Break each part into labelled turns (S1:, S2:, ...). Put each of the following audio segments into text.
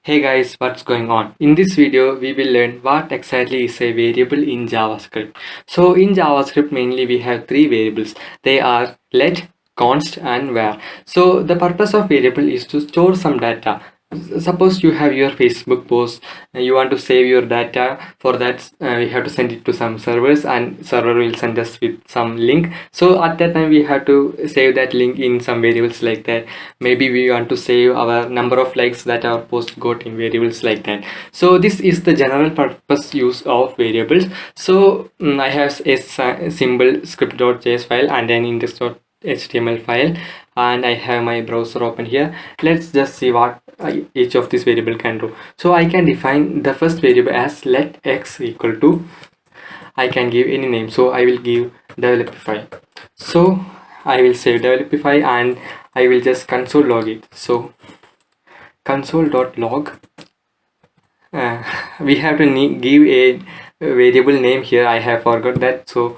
S1: Hey guys, what's going on? In this video, we will learn what exactly is a variable in JavaScript. So in JavaScript, mainly we have three variables. They are let, const and var. So the purpose of variable is to store some data. Suppose you have your Facebook post, you want to save your data. For that, we have to send it to some servers, and server will send us with some link. So at that time, we have to save that link in some variables like that. Maybe we want to save our number of likes that our post got in variables like that. So this is the general purpose use of variables. So I have a symbol script.js file and an index.html file, and I have my browser open here. Let's just see what each of these variable can do. So I can define the first variable as let x equal to, I can give any name, so I will give developify. So I will save developify and I will just console log it. So console.log, we have to give a variable name here. I have forgot that, so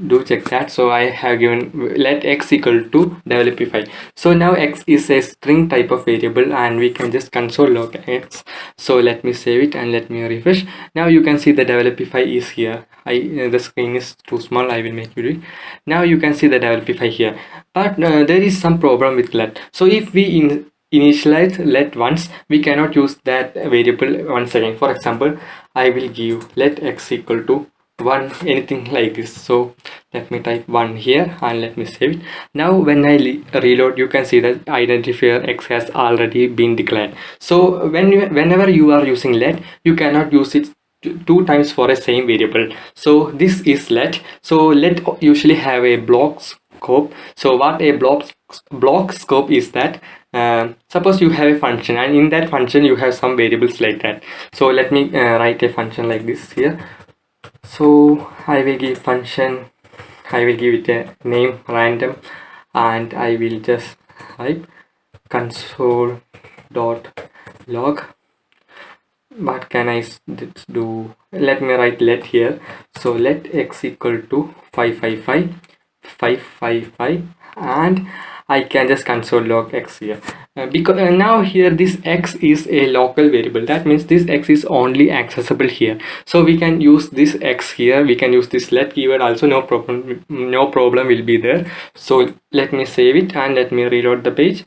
S1: do check that. So I have given let x equal to developify. So now x is a string type of variable and we can just console log x. So let me save it and let me refresh. Now you can see the developify is here. The screen is too small, I will make you do it. Now you can see the developify here, but there is some problem with let. So if we initialize let once, we cannot use that variable once again. For example, I will give let x equal to 1, anything like this. So let me type 1 here and let me save it. Now when I reload, you can see that identifier x has already been declared. So whenever you are using let, you cannot use it two times for a same variable. So this is let. So let usually have a block scope. So what a block scope is that, suppose you have a function and in that function you have some variables like that. So let me write a function like this here. So I will give function, I will give it a name random, and I will just type console.log. What can I do? Let me write let here. So let x equal to 555 and I can just console log x here, because now here this x is a local variable. That means this x is only accessible here. So we can use this x here, we can use this let keyword also, no problem will be there. So let me save it and let me reload the page.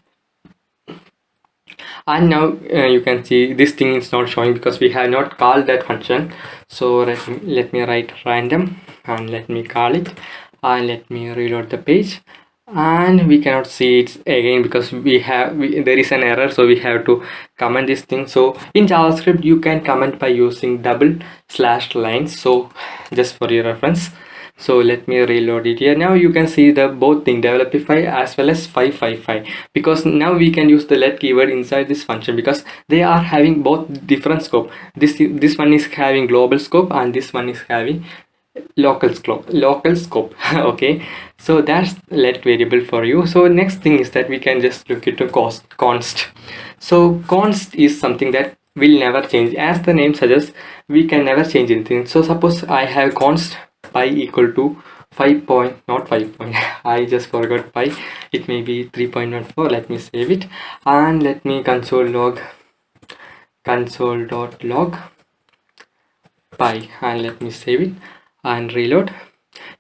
S1: And now you can see this thing is not showing because we have not called that function. So let me write random and let me call it and let me reload the page, and we cannot see it again because there is an error, so we have to comment this thing. So in JavaScript you can comment by using double slash lines, so just for your reference. So let me reload it here. Now you can see the both thing, developify as well as 555, because now we can use the let keyword inside this function because they are having both different scope. This one is having global scope and this one is having local scope. Okay, so that's let variable for you. So next thing is that we can just look into const. So const is something that will never change. As the name suggests, we can never change anything. So suppose I have const pi equal to 5 point, not 5 point, I just forgot pi, it may be 3.14. Let me save it and let me console.log pi and let me save it and reload.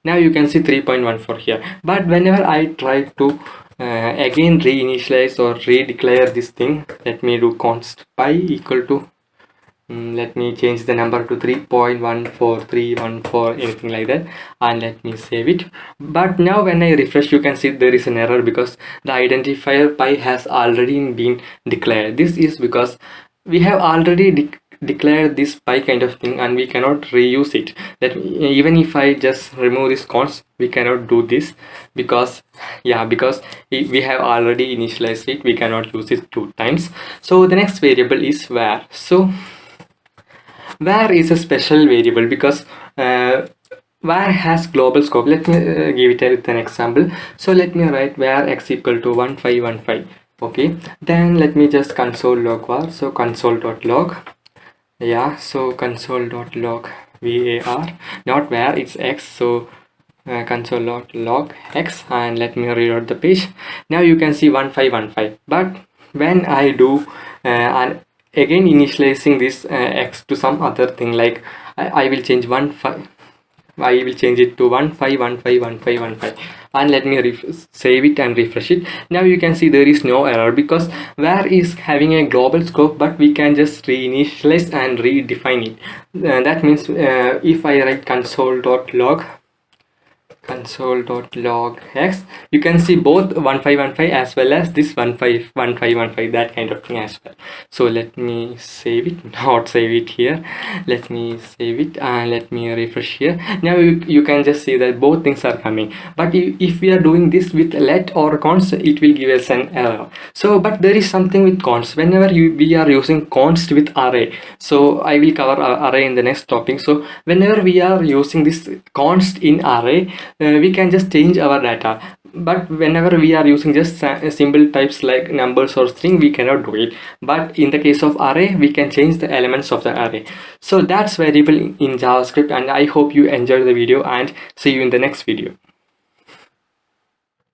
S1: Now you can see 3.14 here, but whenever I try to again reinitialize or redeclare this thing, let me do const pi equal to, let me change the number to 3.14314, anything like that, and let me save it. But now when I refresh, you can see there is an error because the identifier pi has already been declared. This is because we have already declared this pi kind of thing and we cannot reuse it. That even if I just remove this const, we cannot do this because we have already initialized it, we cannot use it two times. So the next variable is var. So var is a special variable because var has global scope. Let me give it with an example. So let me write var x equal to 1515. Okay, then let me just console log var. So console.log, so console.log var, not var, it's x. So console.log x and let me reload the page. Now you can see 1515, but when I do again initializing this x to some other thing, like I will change 1 5. I will change it to 15151515, and let me save it and refresh it. Now you can see there is no error because where is having a global scope, but we can just reinitialize and redefine it. That means if I write console.log x, you can see both 1515 as well as this 151515, that kind of thing as well. So let me save it, not save it here, let me save it and let me refresh here. Now you can just see that both things are coming, but if we are doing this with let or const, it will give us an error. So but there is something with const. Whenever we are using const with array, so I will cover array in the next topic. So whenever we are using this const in array, we can just change our data, but whenever we are using just symbol types like numbers or string, we cannot do it. But in the case of array, we can change the elements of the array. So that's variable in JavaScript, and I hope you enjoyed the video, and see you in the next video.